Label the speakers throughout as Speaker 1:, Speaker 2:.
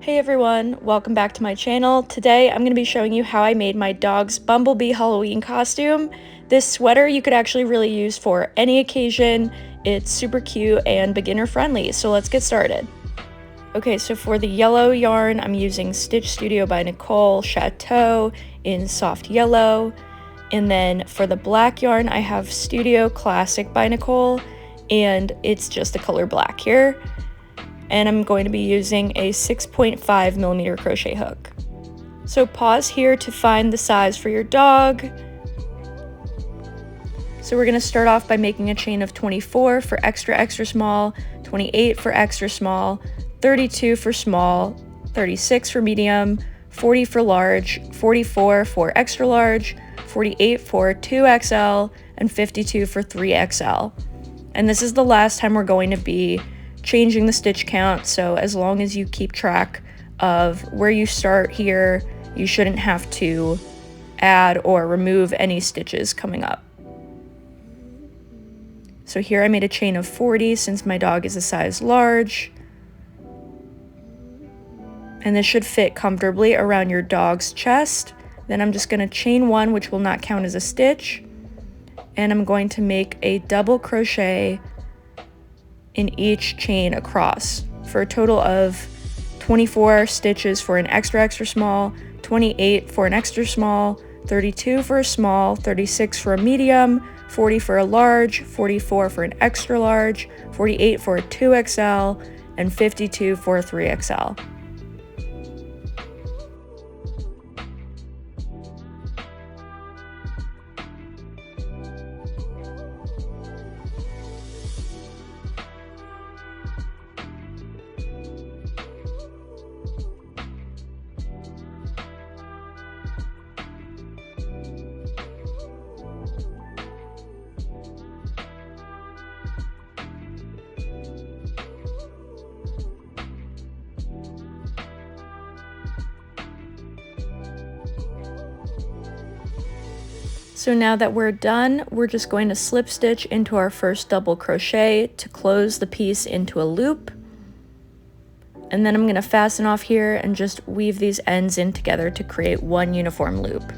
Speaker 1: Hey everyone, welcome back to my channel. Today I'm going to be showing you how I made my dog's Bumblebee Halloween costume. This sweater you could actually really use for any occasion. It's super cute and beginner friendly, so let's get started. Okay, so for the yellow yarn, I'm using Stitch Studio by Nicole, Chateau in soft yellow. And then for the black yarn, I have Studio Classic by Nicole, and it's just the color black here. And I'm going to be using a 6.5mm crochet hook. So pause here to find the size for your dog. So we're going to start off by making a chain of 24 for extra small, 28 for extra small, 32 for small, 36 for medium, 40 for large, 44 for extra large, 48 for 2XL, and 52 for 3XL. And this is the last time we're going to be changing the stitch count, so as long as you keep track of where you start here, you shouldn't have to add or remove any stitches coming up. So here I made a chain of 40 since my dog is a size large. And this should fit comfortably around your dog's chest. Then I'm just going to chain one, which will not count as a stitch. And I'm going to make a double crochet in each chain across for a total of 24 stitches for an extra small, 28 for an extra small, 32 for a small, 36 for a medium, 40 for a large, 44 for an extra large, 48 for a 2XL, and 52 for a 3XL. So now that we're done, we're just going to slip stitch into our first double crochet to close the piece into a loop. And then I'm going to fasten off here and just weave these ends in together to create one uniform loop.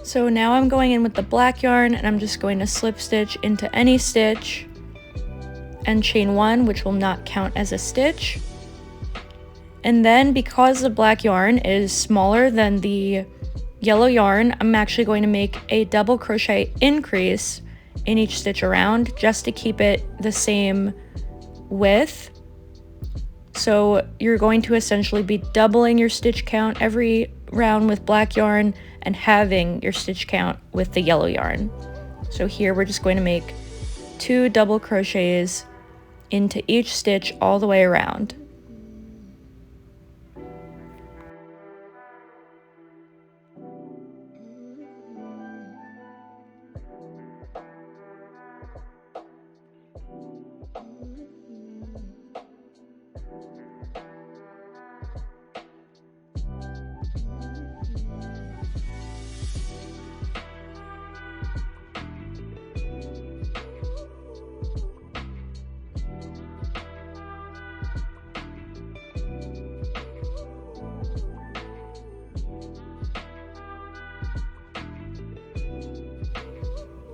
Speaker 1: So now I'm going in with the black yarn and I'm just going to slip stitch into any stitch and chain one, which will not count as a stitch. And then because the black yarn is smaller than the yellow yarn, I'm actually going to make a double crochet increase in each stitch around just to keep it the same width. So you're going to essentially be doubling your stitch count every round with black yarn and halving your stitch count with the yellow yarn. So here we're just going to make 2 double crochets into each stitch all the way around.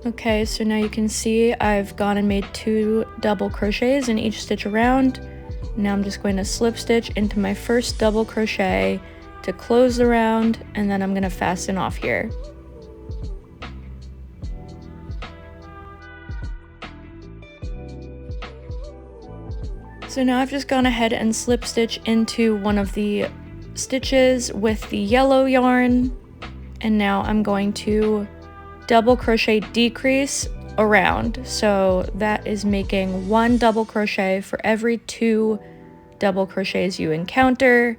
Speaker 1: Okay, so now you can see I've gone and made 2 double crochets in each stitch around. Now I'm just going to slip stitch into my first double crochet to close the round, and then I'm going to fasten off here. So now I've just gone ahead and slip stitch into one of the stitches with the yellow yarn, and now I'm going to double crochet decrease around, so that is making 1 double crochet for every 2 double crochets you encounter.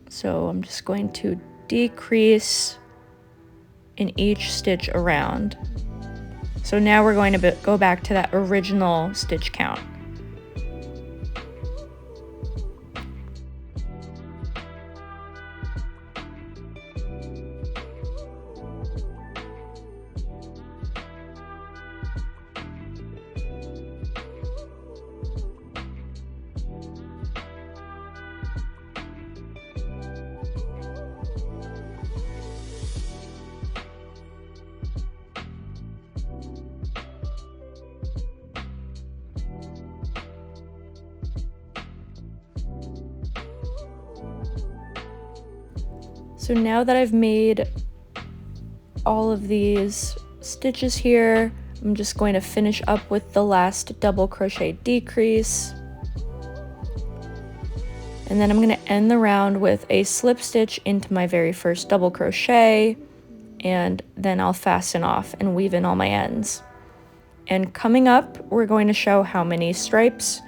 Speaker 1: So I'm just going to decrease in each stitch around. So now we're going to go back to that original stitch count. So now that I've made all of these stitches here, I'm just going to finish up with the last double crochet decrease. And then I'm going to end the round with a slip stitch into my very first double crochet, and then I'll fasten off and weave in all my ends. And coming up, we're going to show how many stripes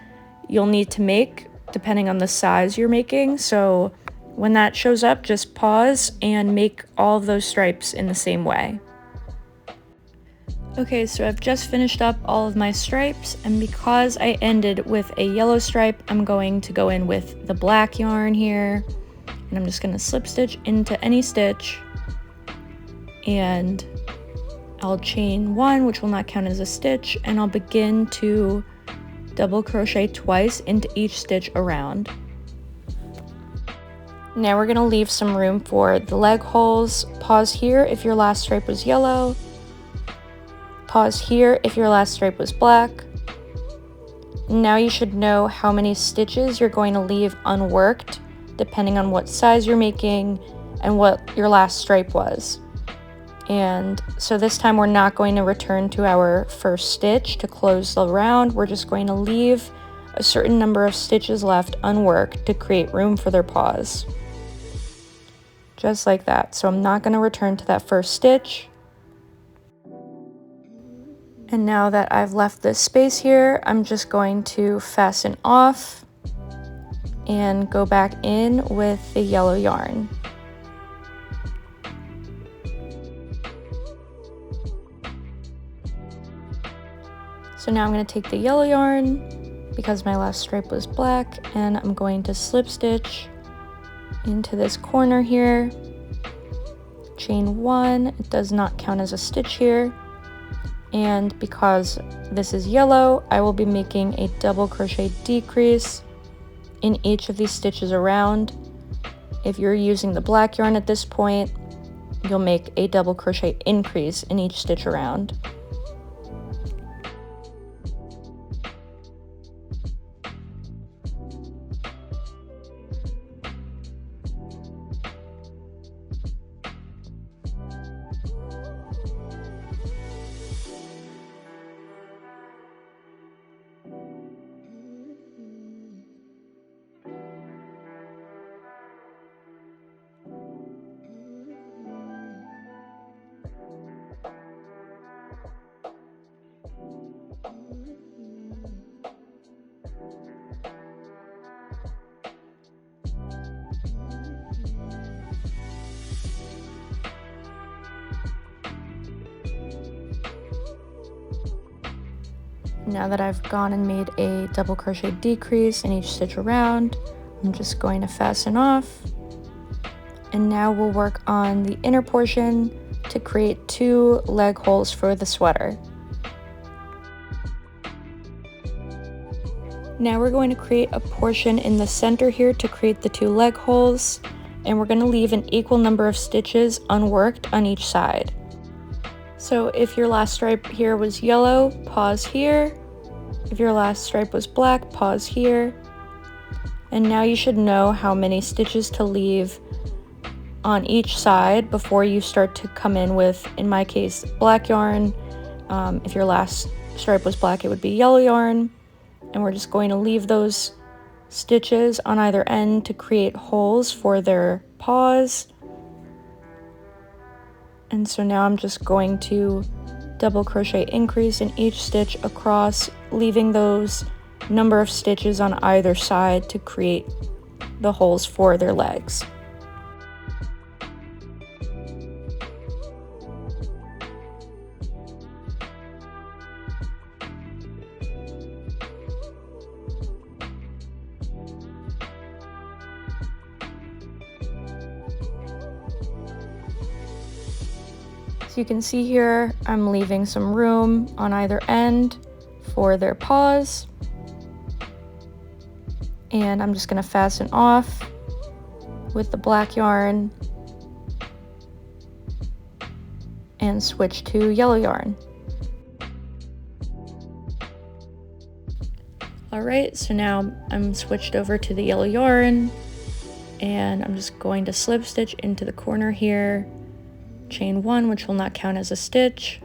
Speaker 1: you'll need to make depending on the size you're making. So when that shows up, just pause and make all of those stripes in the same way. Okay, so I've just finished up all of my stripes, and because I ended with a yellow stripe, I'm going to go in with the black yarn here, and I'm just going to slip stitch into any stitch, and I'll chain one, which will not count as a stitch, and I'll begin to double crochet twice into each stitch around. Now we're going to leave some room for the leg holes. Pause here if your last stripe was yellow. Pause here if your last stripe was black. Now you should know how many stitches you're going to leave unworked depending on what size you're making and what your last stripe was. And so this time we're not going to return to our first stitch to close the round. We're just going to leave a certain number of stitches left unworked to create room for their pause. Just like that. So I'm not going to return to that first stitch. And now that I've left this space here, I'm just going to fasten off and go back in with the yellow yarn. So now I'm going to take the yellow yarn, because my last stripe was black, and I'm going to slip stitch into this corner here, chain one. It does not count as a stitch here, and because this is yellow, I will be making a double crochet decrease in each of these stitches around. If you're using the black yarn at this point, you'll make a double crochet increase in each stitch around. Now that I've gone and made a double crochet decrease in each stitch around, I'm just going to fasten off. And now we'll work on the inner portion to create 2 leg holes for the sweater. Now we're going to create a portion in the center here to create the 2 leg holes, and we're going to leave an equal number of stitches unworked on each side. So if your last stripe here was yellow, pause here. If your last stripe was black, pause here. And now you should know how many stitches to leave on each side before you start to come in with, in my case, black yarn. If your last stripe was black, it would be yellow yarn. And we're just going to leave those stitches on either end to create holes for their pause. And so now I'm just going to double crochet increase in each stitch across, leaving those number of stitches on either side to create the holes for their legs. As you can see here, I'm leaving some room on either end for their paws. And I'm just going to fasten off with the black yarn and switch to yellow yarn. Alright, so now I'm switched over to the yellow yarn, and I'm just going to slip stitch into the corner here, chain 1, which will not count as a stitch,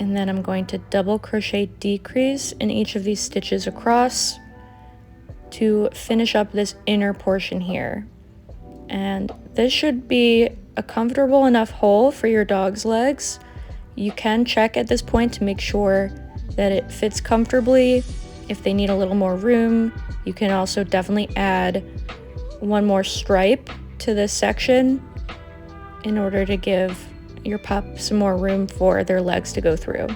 Speaker 1: and then I'm going to double crochet decrease in each of these stitches across to finish up this inner portion here. And this should be a comfortable enough hole for your dog's legs. You can check at this point to make sure that it fits comfortably. If they need a little more room, you can also definitely add one more stripe to this section in order to give your pup some more room for their legs to go through.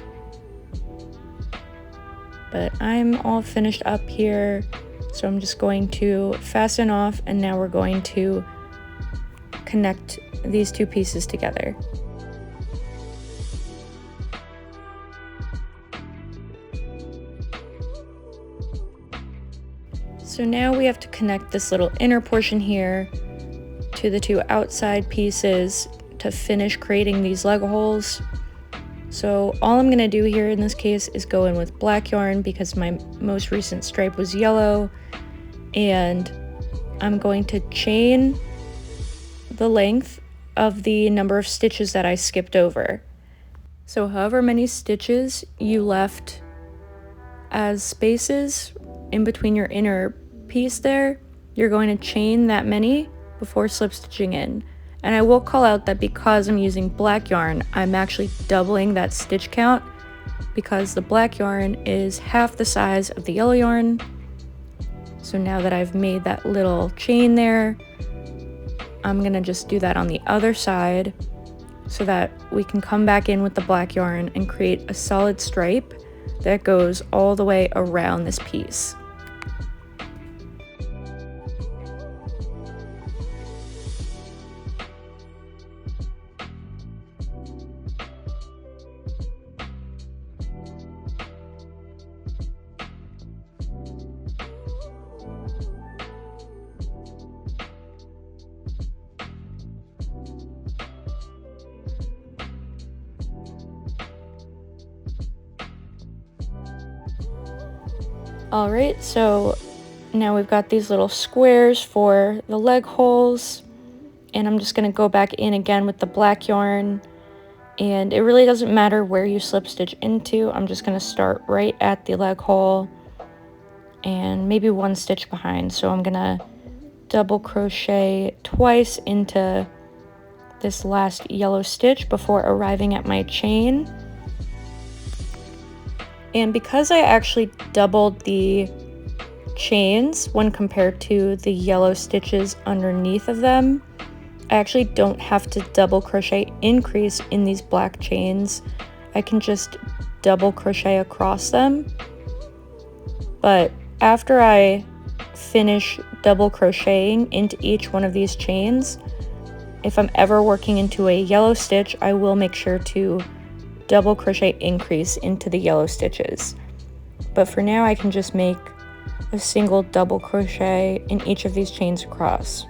Speaker 1: But I'm all finished up here. So I'm just going to fasten off, and now we're going to connect these two pieces together. So now we have to connect this little inner portion here to the two outside pieces to finish creating these leg holes. So all I'm going to do here in this case is go in with black yarn because my most recent stripe was yellow, and I'm going to chain the length of the number of stitches that I skipped over. So however many stitches you left as spaces in between your inner piece there, you're going to chain that many before slip stitching in. And I will call out that because I'm using black yarn, I'm actually doubling that stitch count because the black yarn is half the size of the yellow yarn. So now that I've made that little chain there, I'm gonna just do that on the other side so that we can come back in with the black yarn and create a solid stripe that goes all the way around this piece. Alright, so now we've got these little squares for the leg holes, and I'm just going to go back in again with the black yarn, and it really doesn't matter where you slip stitch into. I'm just going to start right at the leg hole and maybe one stitch behind. So I'm going to double crochet twice into this last yellow stitch before arriving at my chain. And because I actually doubled the chains when compared to the yellow stitches underneath of them, I actually don't have to double crochet increase in these black chains. I can just double crochet across them. But after I finish double crocheting into each one of these chains, if I'm ever working into a yellow stitch, I will make sure to double crochet increase into the yellow stitches. But for now I can just make a single double crochet in each of these chains across.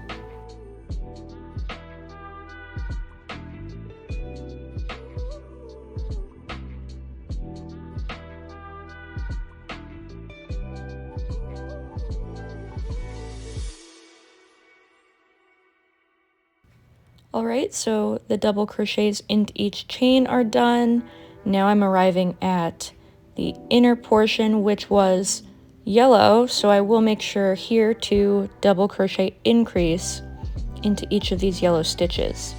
Speaker 1: Alright, so the double crochets into each chain are done. Now I'm arriving at the inner portion, which was yellow, so I will make sure here to double crochet increase into each of these yellow stitches.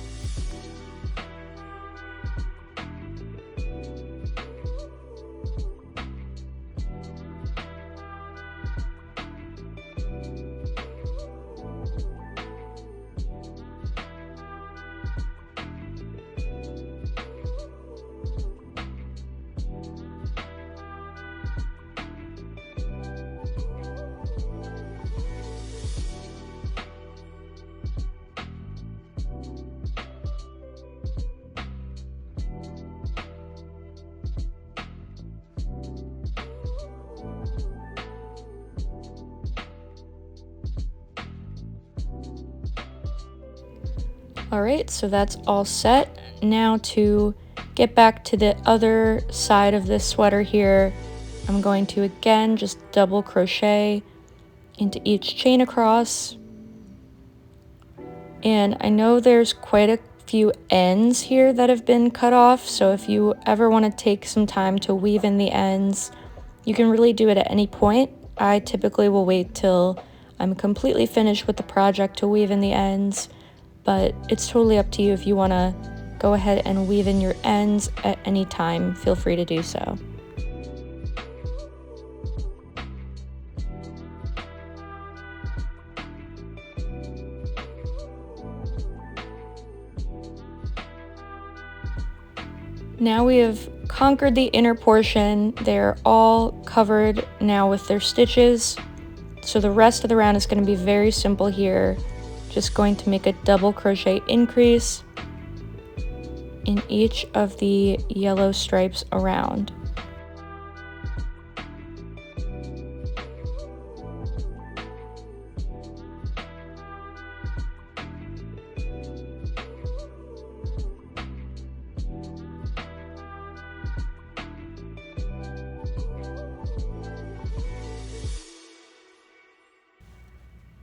Speaker 1: All right, so that's all set. Now to get back to the other side of this sweater here, I'm going to again just double crochet into each chain across. And I know there's quite a few ends here that have been cut off, so if you ever want to take some time to weave in the ends, you can really do it at any point. I typically will wait till I'm completely finished with the project to weave in the ends, but it's totally up to you. If you want to go ahead and weave in your ends at any time, feel free to do so. Now we have conquered the inner portion. They're all covered now with their stitches. So the rest of the round is going to be very simple here. Just going to make a double crochet increase in each of the yellow stripes around.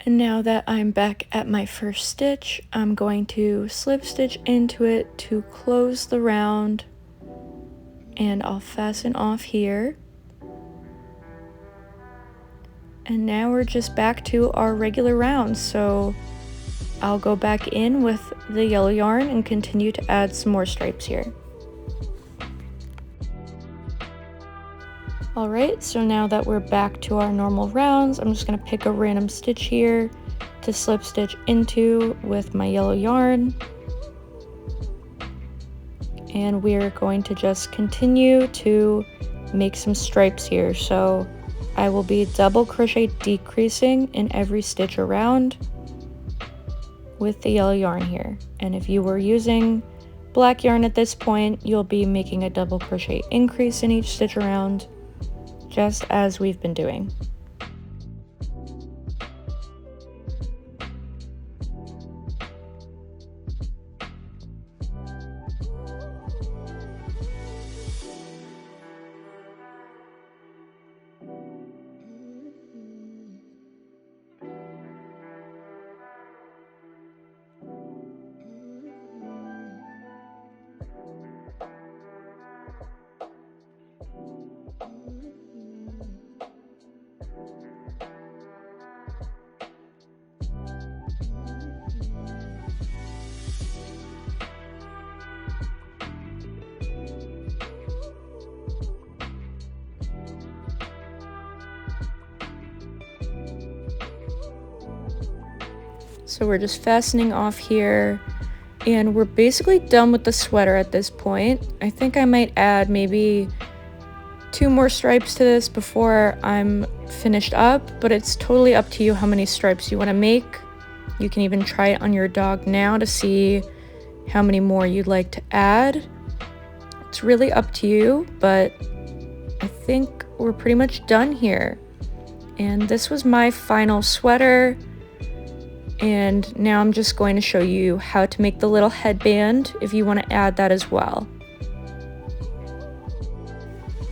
Speaker 1: And now that I'm back at my first stitch, I'm going to slip stitch into it to close the round, and I'll fasten off here. And now we're just back to our regular round, so I'll go back in with the yellow yarn and continue to add some more stripes here. Alright, so now that we're back to our normal rounds, I'm just going to pick a random stitch here to slip stitch into with my yellow yarn. And we're going to just continue to make some stripes here. So I will be double crochet decreasing in every stitch around with the yellow yarn here. And if you were using black yarn at this point, you'll be making a double crochet increase in each stitch around, just as we've been doing. So we're just fastening off here, and we're basically done with the sweater at this point. I think I might add maybe 2 more stripes to this before I'm finished up, but it's totally up to you how many stripes you want to make. You can even try it on your dog now to see how many more you'd like to add. It's really up to you, but I think we're pretty much done here. And this was my final sweater. And now I'm just going to show you how to make the little headband if you want to add that as well.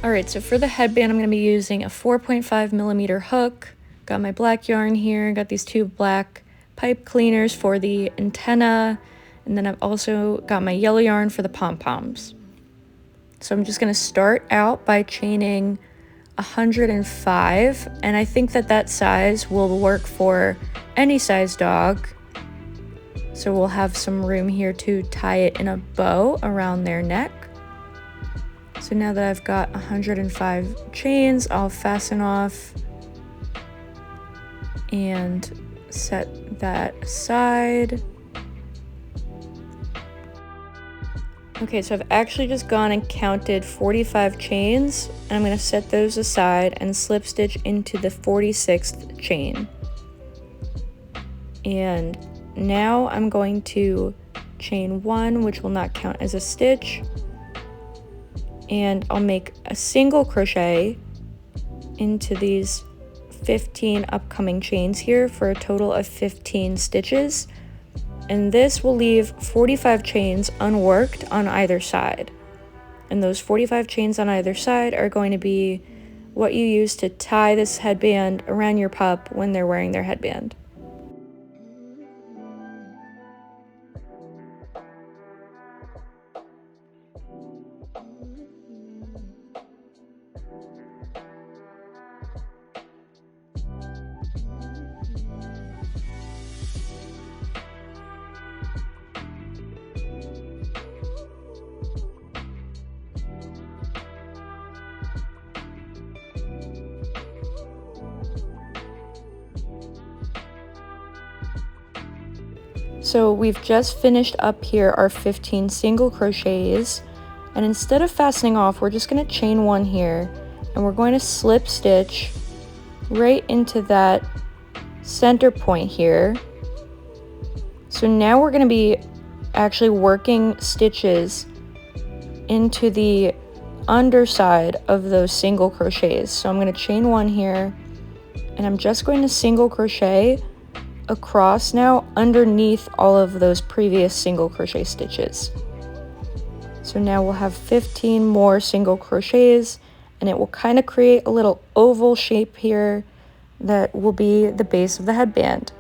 Speaker 1: Alright, so for the headband I'm going to be using a 4.5mm hook. Got my black yarn here, got these 2 black pipe cleaners for the antenna, and then I've also got my yellow yarn for the pom-poms. So I'm just going to start out by chaining 105, and I think that size will work for any size dog. So we'll have some room here to tie it in a bow around their neck. So now that I've got 105 chains, I'll fasten off and set that aside. Okay, so I've actually just gone and counted 45 chains, and I'm going to set those aside and slip stitch into the 46th chain. And now I'm going to chain 1, which will not count as a stitch, and I'll make a single crochet into these 15 upcoming chains here for a total of 15 stitches. and this will leave 45 chains unworked on either side. And those 45 chains on either side are going to be what you use to tie this headband around your pup when they're wearing their headband. So we've just finished up here our 15 single crochets, and instead of fastening off, we're just going to chain one here, and we're going to slip stitch right into that center point here. So now we're going to be actually working stitches into the underside of those single crochets. So I'm going to chain one here, and I'm just going to single crochet across now underneath all of those previous single crochet stitches. So now we'll have 15 more single crochets, and it will kind of create a little oval shape here that will be the base of the headband.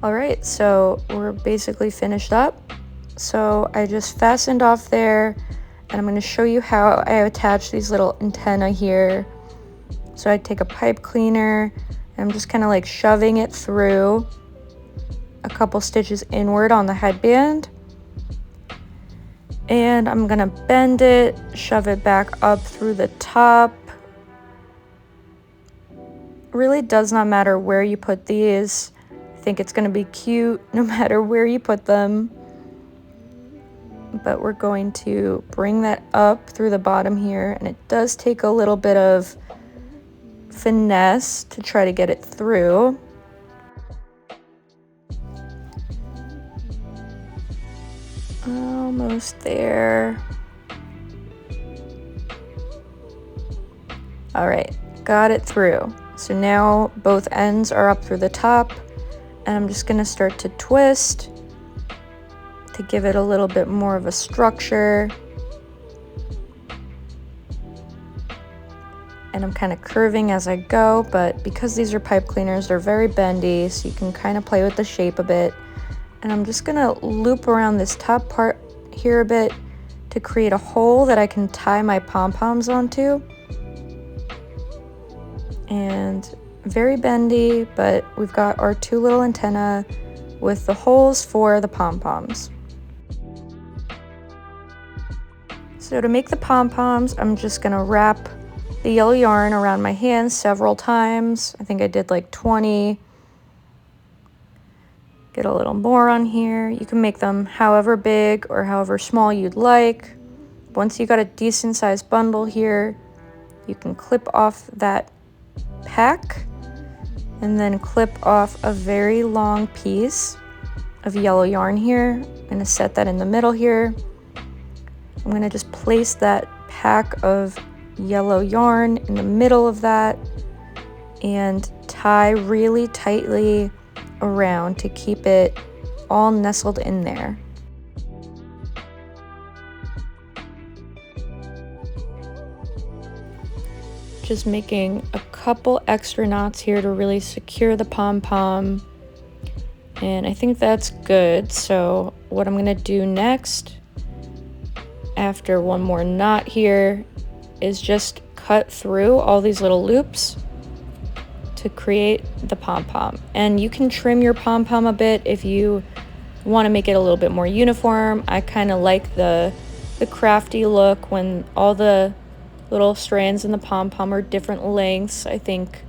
Speaker 1: Alright, so we're basically finished up. So I just fastened off there, and I'm going to show you how I attach these little antennae here. So I take a pipe cleaner, and I'm just kind of like shoving it through a couple stitches inward on the headband. And I'm going to bend it, shove it back up through the top. Really does not matter where you put these. I think it's going to be cute no matter where you put them. But we're going to bring that up through the bottom here, and it does take a little bit of finesse to try to get it through. Almost there. All right, got it through. So now both ends are up through the top, and I'm just gonna start to twist to give it a little bit more of a structure. And I'm kind of curving as I go, but because these are pipe cleaners, they're very bendy, so you can kind of play with the shape a bit. And I'm just gonna loop around this top part here a bit to create a hole that I can tie my pom-poms onto. And very bendy, but we've got our two little antennae with the holes for the pom-poms. So to make the pom-poms, I'm just gonna wrap the yellow yarn around my hands several times. I think I did like 20. Get a little more on here. You can make them however big or however small you'd like. Once you got a decent sized bundle here, you can clip off that pack and then clip off a very long piece of yellow yarn here. I'm gonna set that in the middle here. I'm gonna just place that pack of yellow yarn in the middle of that and tie really tightly around to keep it all nestled in there. Just making a couple extra knots here to really secure the pom-pom, and I think that's good. So what I'm gonna do next, after one more knot here, is just cut through all these little loops to create the pom-pom. And you can trim your pom-pom a bit if you want to make it a little bit more uniform. I kind of like the crafty look when all the little strands in the pom-pom are different lengths. I think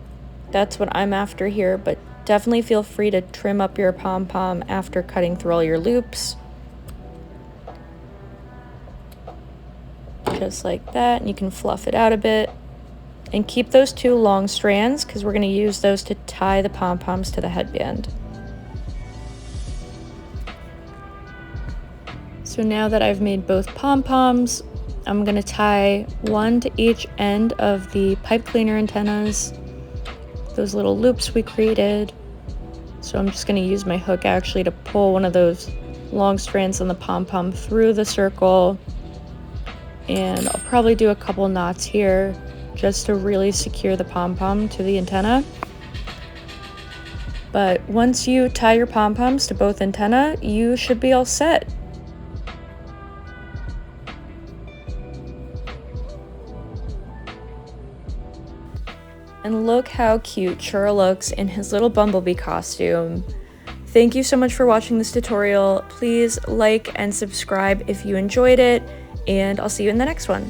Speaker 1: that's what I'm after here, but definitely feel free to trim up your pom-pom after cutting through all your loops. Just like that, and you can fluff it out a bit. And keep those 2 long strands because we're going to use those to tie the pom-poms to the headband. So now that I've made both pom-poms, I'm going to tie one to each end of the pipe cleaner antennas, those little loops we created. So I'm just going to use my hook actually to pull one of those long strands on the pom-pom through the circle. And I'll probably do a couple knots here just to really secure the pom-pom to the antenna. But once you tie your pom-poms to both antenna, you should be all set. And look how cute Churro looks in his little bumblebee costume. Thank you so much for watching this tutorial. Please like and subscribe if you enjoyed it, and I'll see you in the next one.